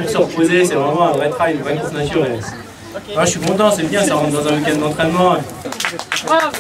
pour se reposer, c'est vraiment un vrai trail, une vraie course nature. Ouais, je suis content, c'est bien, ça rentre dans un week-end d'entraînement. Bravo!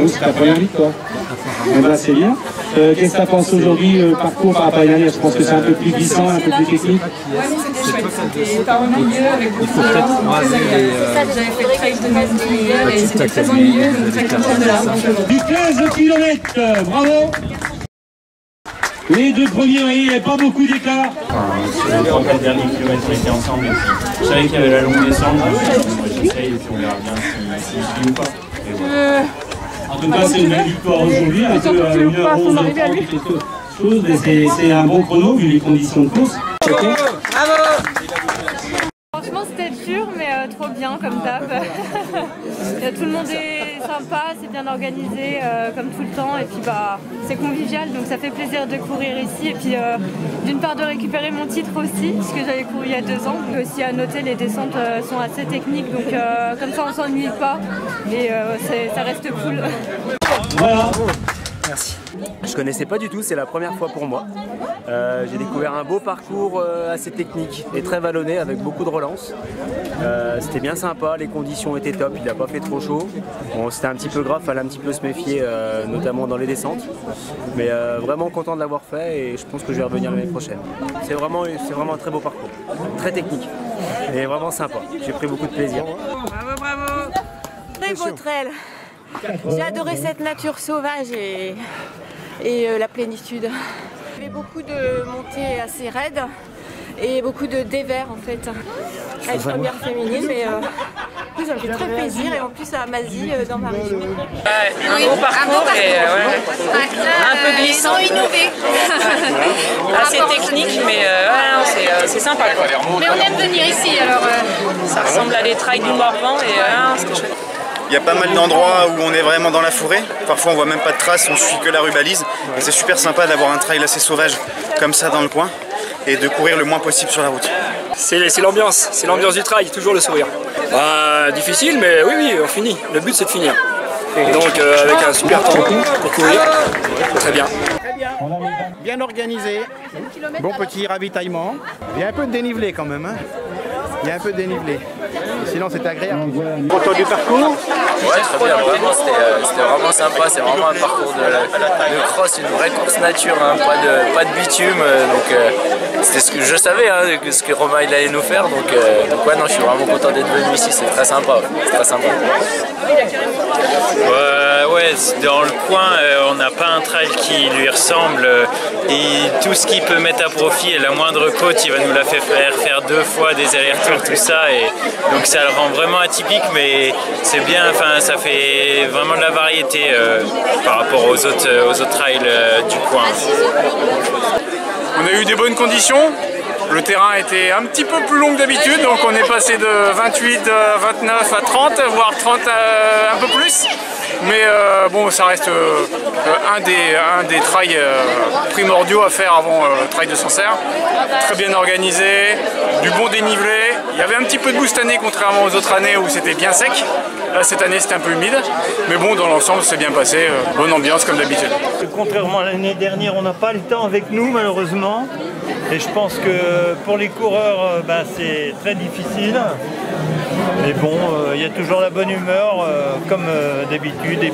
C'est ta première victoire. C'est bien. Qu'est-ce que tu penses aujourd'hui, le parcours par rapport à l'année? Je pense que c'est un peu plus glissant, un peu plus technique. Ouais, c'était chouette. C'était pas vraiment mieux avec beaucoup de J'avais fait le trail de Mazdi hier et c'était très ennuyeux, donc très contente de là. Du 15 km, bravo! Les deux premiers, il n'y avait pas beaucoup d'écart. Les 3-4 derniers kilomètres, on était ensemble et puis je savais qu'il y avait la longue descente, j'essaye et puis on verra bien s'il suit ou pas. En tout cas, c'est une belle victoire aujourd'hui avec 1h11 quelque chose, mais c'est un bon chrono vu les conditions de course. Franchement c'était dur mais trop bien comme d'hab. Tout le monde est sympa, c'est bien organisé comme tout le temps et puis bah c'est convivial donc ça fait plaisir de courir ici et puis d'une part de récupérer mon titre aussi parce que j'avais couru il y a 2 ans. Et aussi à noter les descentes sont assez techniques donc comme ça on s'ennuie pas et ça reste cool. Voilà. Merci. Je connaissais pas du tout, c'est la première fois pour moi. J'ai découvert un beau parcours assez technique et très vallonné avec beaucoup de relance. C'était bien sympa, les conditions étaient top, il n'a pas fait trop chaud. Bon, c'était un petit peu grave, fallait un petit peu se méfier, notamment dans les descentes. Mais vraiment content de l'avoir fait et je pense que je vais revenir l'année prochaine. C'est vraiment un très beau parcours, très technique et vraiment sympa. J'ai pris beaucoup de plaisir. Bravo, bravo! Très beau trail. J'ai adoré cette nature sauvage et la plénitude. Il y avait beaucoup de montées assez raides et beaucoup de dévers en fait. À une première féminine, mais ça me fait très plaisir et en plus à Mazdi dans ma région. Un beau parcours et un peu glissant. Ils ont innové. Assez technique, mais c'est sympa quoi. Mais on aime venir ici, alors ça ressemble à des trails du Morvan et c'était chouette. Il y a pas mal d'endroits où on est vraiment dans la forêt. Parfois on voit même pas de traces, on suit que la rubalise. Et c'est super sympa d'avoir un trail assez sauvage comme ça dans le coin et de courir le moins possible sur la route. C'est l'ambiance du trail, toujours le sourire. Difficile, mais oui, on finit. Le but c'est de finir. Donc avec un super temps pour courir, très bien. Bien organisé, bon petit ravitaillement. Il y a un peu de dénivelé quand même. Il y a un peu de dénivelé. Sinon c'est agréable. Content du parcours? Ouais, très bien, vraiment c'était vraiment sympa, c'est vraiment un parcours de cross, une vraie course nature, hein, pas de bitume, donc c'était ce que je savais, hein, ce que Romain il allait nous faire, donc ouais, non, je suis vraiment content d'être venu ici, c'est très sympa, c'est très sympa. Ouais, dans le coin, on n'a pas un trail qui lui ressemble et tout ce qu'il peut mettre à profit et la moindre côte, il va nous la faire 2 fois des allers-retours, tout ça, et donc ça le rend vraiment atypique, mais c'est bien, enfin ça fait vraiment de la variété par rapport aux autres trails du coin. On a eu des bonnes conditions. Le terrain était un petit peu plus long que d'habitude, donc on est passé de 28, 29 à 30, voire 30 un peu plus. Mais bon, ça reste un des trails primordiaux à faire avant le trail de Sancerre. Très bien organisé, du bon dénivelé. Il y avait un petit peu de boue cette année, contrairement aux autres années où c'était bien sec. Là, cette année, c'était un peu humide. Mais bon, dans l'ensemble, c'est bien passé. Bonne ambiance comme d'habitude. Contrairement à l'année dernière, on n'a pas le temps avec nous, malheureusement. Et je pense que pour les coureurs, c'est très difficile. Mais bon, il y a toujours la bonne humeur, comme d'habitude.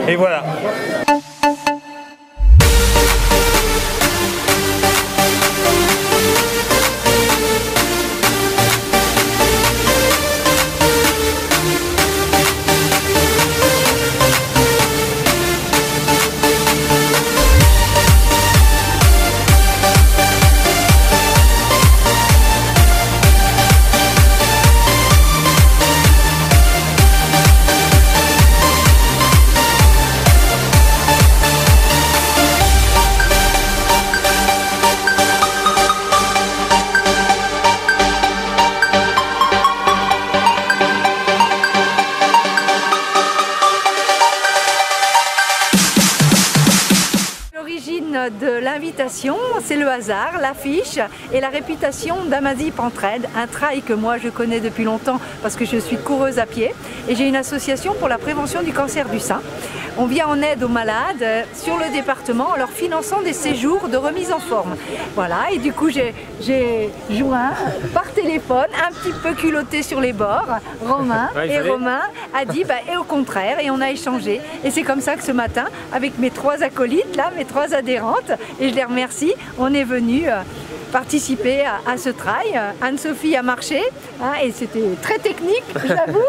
Et voilà. De l'invitation, c'est le hasard, l'affiche et la réputation d'Amazip Entraide, un trail que moi je connais depuis longtemps parce que je suis coureuse à pied et j'ai une association pour la prévention du cancer du sein. on vient en aide aux malades sur le département en leur finançant des séjours de remise en forme. Voilà, et du coup j'ai joint par téléphone, un petit peu culotté sur les bords, Romain, et Romain a dit et au contraire, et on a échangé. Et c'est comme ça que ce matin, avec mes 3 acolytes, là, mes 3 adhérentes, et je les remercie, on est venus participer à ce trail. Anne-Sophie a marché et c'était très technique, j'avoue,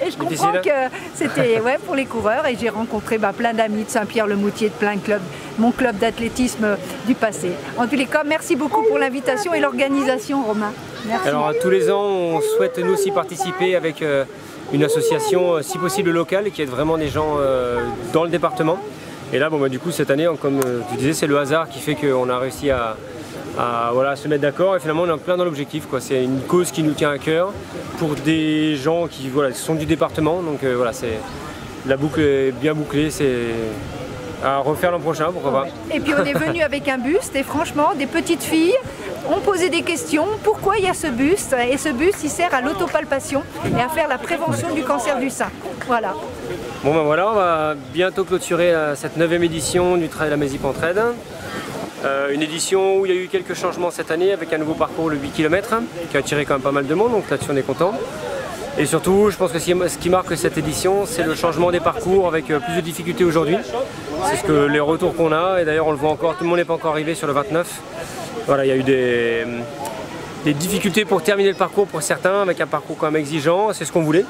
et je comprends que c'était pour les coureurs, et j'ai rencontré plein d'amis de Saint-Pierre-le-Moutier, de plein de clubs, mon club d'athlétisme du passé. En tous les cas, merci beaucoup pour l'invitation et l'organisation, Romain. Merci. Alors tous les ans, on souhaite nous aussi participer avec une association si possible locale qui aide vraiment des gens dans le département. Et là, du coup, cette année, comme tu disais, c'est le hasard qui fait qu'on a réussi à se mettre d'accord, et finalement on est plein dans l'objectif. C'est une cause qui nous tient à cœur pour des gens qui sont du département, donc la boucle est bien bouclée, c'est à refaire l'an prochain, pourquoi pas. Et puis on est venu avec un buste, et franchement des petites filles ont posé des questions, pourquoi il y a ce buste, et ce buste il sert à l'autopalpation et à faire la prévention du cancer du sein. Voilà. Bon voilà, on va bientôt clôturer cette 9e édition du Trail Lamaisis-Pentraide. Une édition où il y a eu quelques changements cette année avec un nouveau parcours, le 8 km, qui a attiré quand même pas mal de monde, donc là-dessus on est content. Et surtout, je pense que ce qui marque cette édition, c'est le changement des parcours avec plus de difficultés aujourd'hui. C'est les retours qu'on a, et d'ailleurs on le voit encore, tout le monde n'est pas encore arrivé sur le 29. Voilà, il y a eu des difficultés pour terminer le parcours pour certains, avec un parcours quand même exigeant, c'est ce qu'on voulait.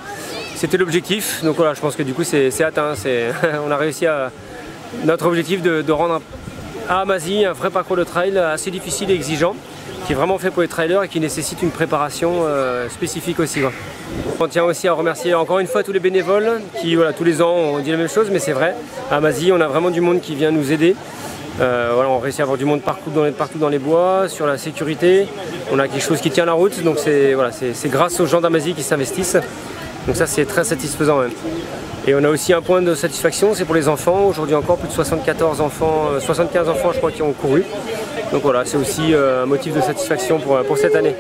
C'était l'objectif, donc voilà, je pense que du coup c'est atteint. On a réussi à notre objectif de rendre à Amasie un vrai parcours de trail assez difficile et exigeant, qui est vraiment fait pour les trailers et qui nécessite une préparation spécifique aussi. On tient aussi à remercier encore une fois tous les bénévoles qui, tous les ans on dit la même chose, mais c'est vrai, à Amasie on a vraiment du monde qui vient nous aider. On réussit à avoir du monde partout dans les bois, sur la sécurité, on a quelque chose qui tient la route, donc c'est grâce aux gens d'Amasie qui s'investissent, donc ça c'est très satisfaisant même. Et on a aussi un point de satisfaction, c'est pour les enfants. Aujourd'hui encore, plus de 75 enfants je crois qui ont couru. Donc voilà, c'est aussi un motif de satisfaction pour cette année.